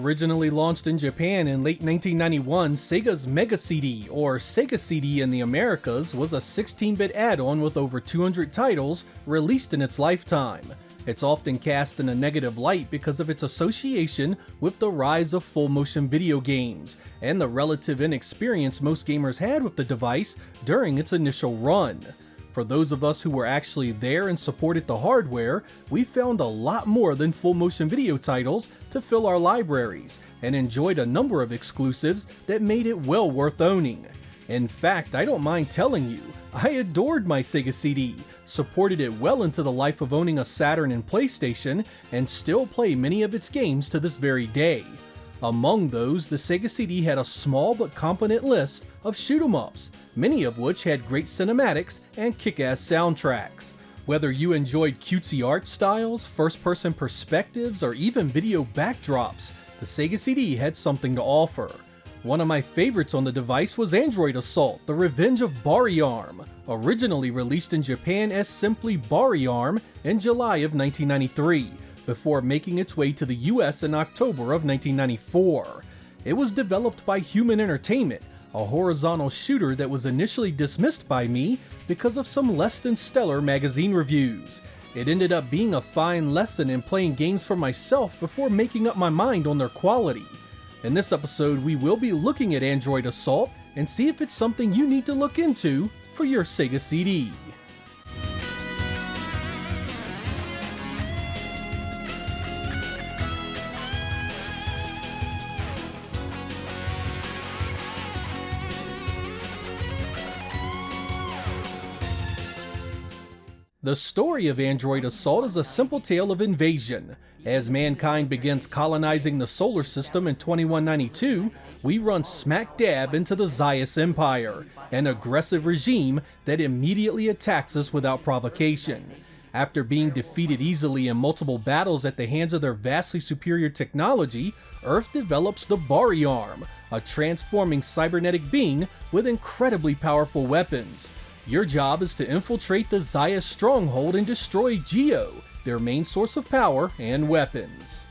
Originally launched in Japan in late 1991, Sega's Mega CD, or Sega CD in the Americas, was a 16-bit add-on with over 200 titles released in its lifetime. It's often cast in a negative light because of its association with the rise of full-motion video games, and the relative inexperience most gamers had with the device during its initial run. For those of us who were actually there and supported the hardware, we found a lot more than full-motion video titles to fill our libraries, and enjoyed a number of exclusives that made it well worth owning. In fact, I don't mind telling you, I adored my Sega CD, supported it well into the life of owning a Saturn and PlayStation, and still play many of its games to this very day. Among those, the Sega CD had a small but competent list of shoot-'em-ups, many of which had great cinematics and kick-ass soundtracks. Whether you enjoyed cutesy art styles, first-person perspectives, or even video backdrops, the Sega CD had something to offer. One of my favorites on the device was Android Assault: The Revenge of Bari-Arm, originally released in Japan as simply Bari-Arm in July of 1993, before making its way to the US in October of 1994. It was developed by Human Entertainment, a horizontal shooter that was initially dismissed by me because of some less than stellar magazine reviews. It ended up being a fine lesson in playing games for myself before making up my mind on their quality. In this episode, we will be looking at Android Assault and see if it's something you need to look into for your Sega CD. The story of Android Assault is a simple tale of invasion. As mankind begins colonizing the solar system in 2192, we run smack dab into the Zayas Empire, an aggressive regime that immediately attacks us without provocation. After being defeated easily in multiple battles at the hands of their vastly superior technology, Earth develops the Bari-Arm, a transforming cybernetic being with incredibly powerful weapons. Your job is to infiltrate the Zaya stronghold and destroy Geo, their main source of power and weapons.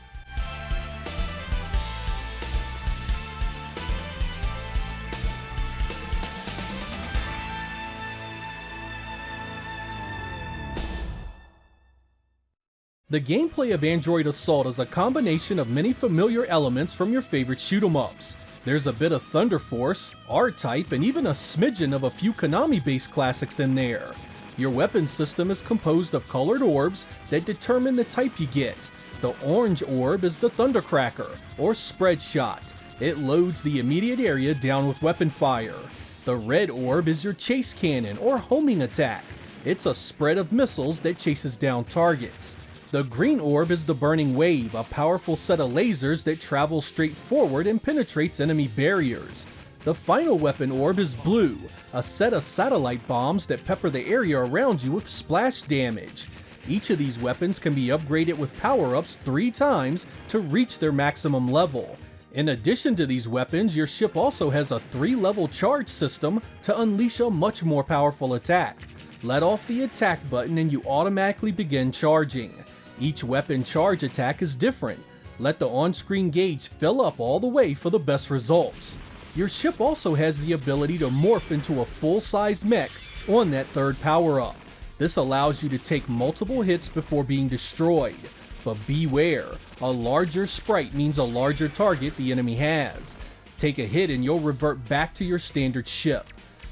The gameplay of Android Assault is a combination of many familiar elements from your favorite shoot-'em-ups. There's a bit of Thunder Force, R-Type, and even a smidgen of a few Konami-based classics in there. Your weapon system is composed of colored orbs that determine the type you get. The orange orb is the Thundercracker, or Spread Shot. It loads the immediate area down with weapon fire. The red orb is your Chase Cannon, or Homing Attack. It's a spread of missiles that chases down targets. The green orb is the Burning Wave, a powerful set of lasers that travel straight forward and penetrates enemy barriers. The final weapon orb is blue, a set of satellite bombs that pepper the area around you with splash damage. Each of these weapons can be upgraded with power-ups 3 times to reach their maximum level. In addition to these weapons, your ship also has a 3-level charge system to unleash a much more powerful attack. Let off the attack button and you automatically begin charging. Each weapon charge attack is different. Let the on-screen gauge fill up all the way for the best results. Your ship also has the ability to morph into a full-size mech on that 3rd power-up. This allows you to take multiple hits before being destroyed. But beware, a larger sprite means a larger target the enemy has. Take a hit and you'll revert back to your standard ship.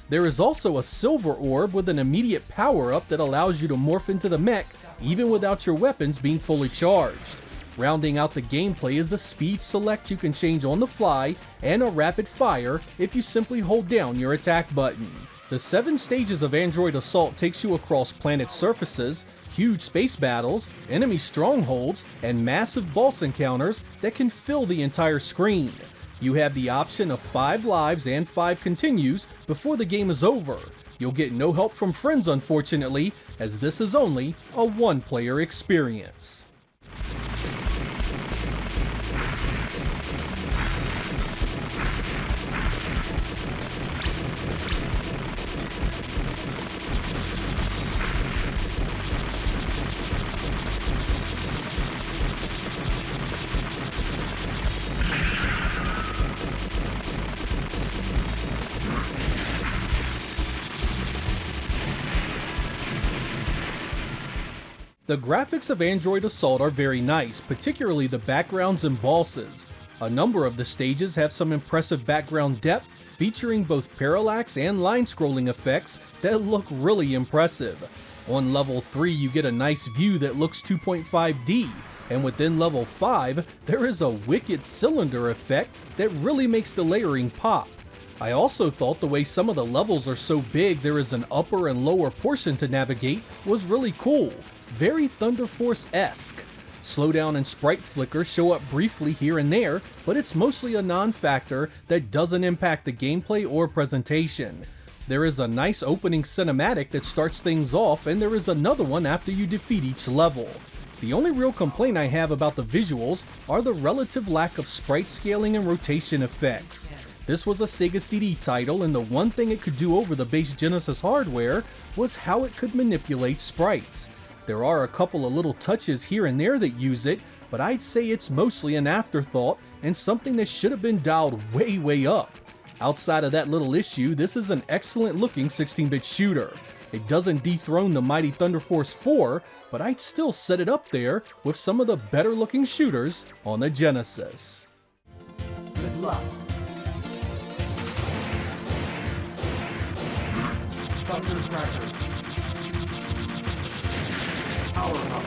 There is also a silver orb with an immediate power-up that allows you to morph into the mech even without your weapons being fully charged. Rounding out the gameplay is a speed select you can change on the fly and a rapid fire if you simply hold down your attack button. The 7 stages of Android Assault takes you across planet surfaces, huge space battles, enemy strongholds, and massive boss encounters that can fill the entire screen. You have the option of 5 lives and 5 continues before the game is over. You'll get no help from friends, unfortunately, as this is only a 1-player experience. The graphics of Android Assault are very nice, particularly the backgrounds and bosses. A number of the stages have some impressive background depth, featuring both parallax and line scrolling effects that look really impressive. On level 3 you get a nice view that looks 2.5D, and within level 5 there is a wicked cylinder effect that really makes the layering pop. I also thought the way some of the levels are so big there is an upper and lower portion to navigate was really cool, very Thunder Force-esque. Slowdown and sprite flickers show up briefly here and there, but it's mostly a non-factor that doesn't impact the gameplay or presentation. There is a nice opening cinematic that starts things off, and there is another one after you defeat each level. The only real complaint I have about the visuals are the relative lack of sprite scaling and rotation effects. This was a Sega CD title, and the one thing it could do over the base Genesis hardware was how it could manipulate sprites. There are a couple of little touches here and there that use it, but I'd say it's mostly an afterthought and something that should have been dialed way up. Outside of that little issue, this is an excellent looking 16-bit shooter. It doesn't dethrone the mighty Thunder Force 4, but I'd still set it up there with some of the better looking shooters on the Genesis. Good luck. Thundercracker. Power up.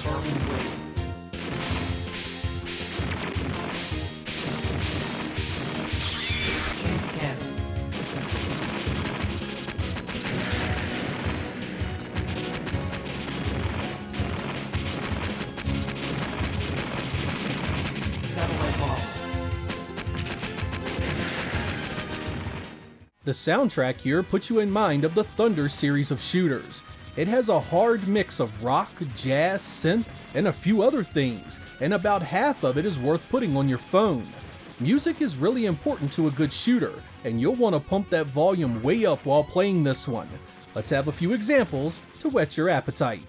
Burning wave. Chase cannon. Satellite bomb. The soundtrack here puts you in mind of the Thunder series of shooters. It has a hard mix of rock, jazz, synth, and a few other things, and about half of it is worth putting on your phone. Music is really important to a good shooter, and you'll want to pump that volume way up while playing this one. Let's have a few examples to whet your appetite.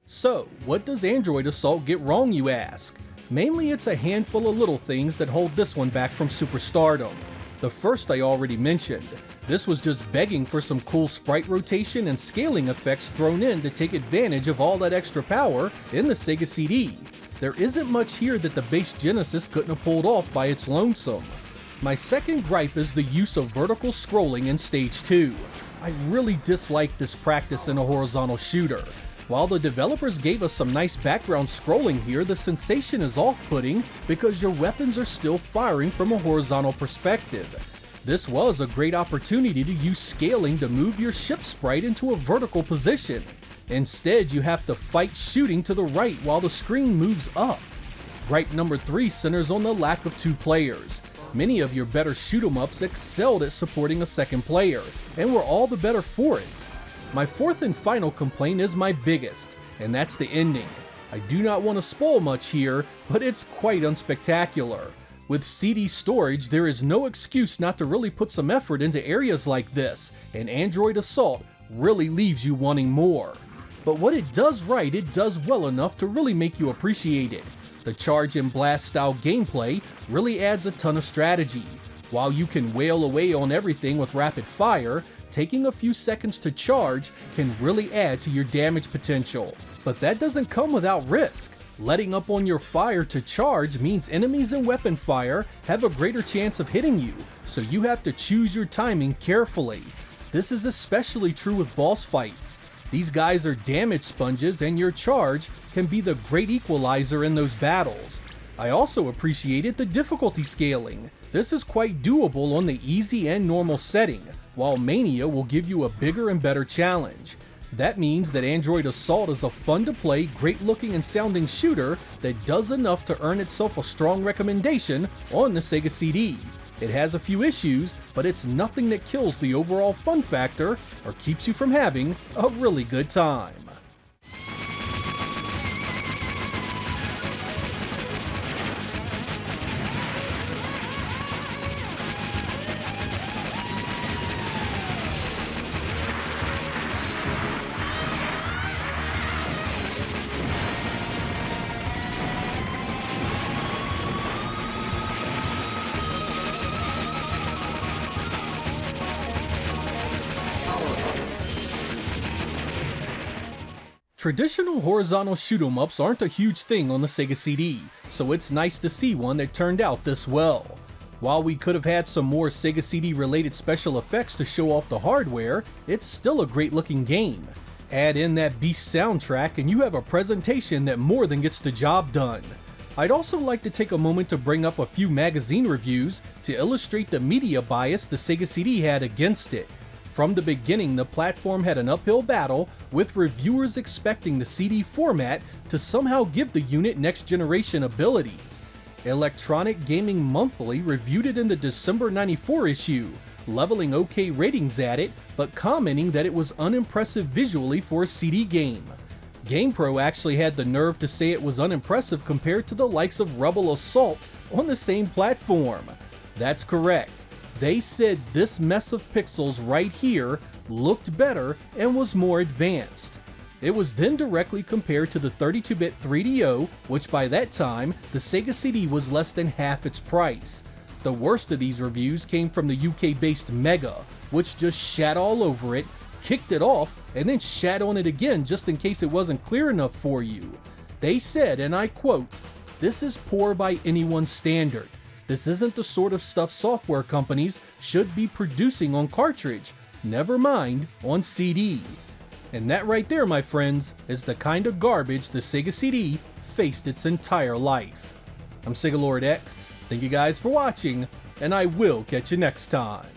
So, what does Android Assault get wrong, you ask? Mainly it's a handful of little things that hold this one back from superstardom. The first I already mentioned. This was just begging for some cool sprite rotation and scaling effects thrown in to take advantage of all that extra power in the Sega CD. There isn't much here that the base Genesis couldn't have pulled off by its lonesome. My second gripe is the use of vertical scrolling in Stage 2. I really dislike this practice in a horizontal shooter. While the developers gave us some nice background scrolling here, the sensation is off-putting because your weapons are still firing from a horizontal perspective. This was a great opportunity to use scaling to move your ship sprite into a vertical position. Instead, you have to fight shooting to the right while the screen moves up. Gripe number 3 centers on the lack of 2 players. Many of your better shoot-'em-ups excelled at supporting a second player, and were all the better for it. My fourth and final complaint is my biggest, and that's the ending. I do not want to spoil much here, but it's quite unspectacular. With CD storage, there is no excuse not to really put some effort into areas like this, and Android Assault really leaves you wanting more. But what it does right, it does well enough to really make you appreciate it. The charge and blast style gameplay really adds a ton of strategy. While you can wail away on everything with rapid fire, taking a few seconds to charge can really add to your damage potential. But that doesn't come without risk. Letting up on your fire to charge means enemies in weapon fire have a greater chance of hitting you, so you have to choose your timing carefully. This is especially true with boss fights. These guys are damage sponges, and your charge can be the great equalizer in those battles. I also appreciated the difficulty scaling. This is quite doable on the easy and normal setting, while Mania will give you a bigger and better challenge. That means that Android Assault is a fun to play, great looking and sounding shooter that does enough to earn itself a strong recommendation on the Sega CD. It has a few issues, but it's nothing that kills the overall fun factor or keeps you from having a really good time. Traditional horizontal shoot-'em-ups aren't a huge thing on the Sega CD, so it's nice to see one that turned out this well. While we could have had some more Sega CD related special effects to show off the hardware, it's still a great looking game. Add in that beast soundtrack and you have a presentation that more than gets the job done. I'd also like to take a moment to bring up a few magazine reviews to illustrate the media bias the Sega CD had against it. From the beginning, the platform had an uphill battle, with reviewers expecting the CD format to somehow give the unit next-generation abilities. Electronic Gaming Monthly reviewed it in the December '94 issue, leveling OK ratings at it, but commenting that it was unimpressive visually for a CD game. GamePro actually had the nerve to say it was unimpressive compared to the likes of Rebel Assault on the same platform. That's correct. They said this mess of pixels right here looked better and was more advanced. It was then directly compared to the 32-bit 3DO, which by that time, the Sega CD was less than half its price. The worst of these reviews came from the UK-based Mega, which just shat all over it, kicked it off, and then shat on it again just in case it wasn't clear enough for you. They said, and I quote, "This is poor by anyone's standard. This isn't the sort of stuff software companies should be producing on cartridge, never mind on CD." And that right there, my friends, is the kind of garbage the Sega CD faced its entire life. I'm Sega Lord X, thank you guys for watching, and I will catch you next time.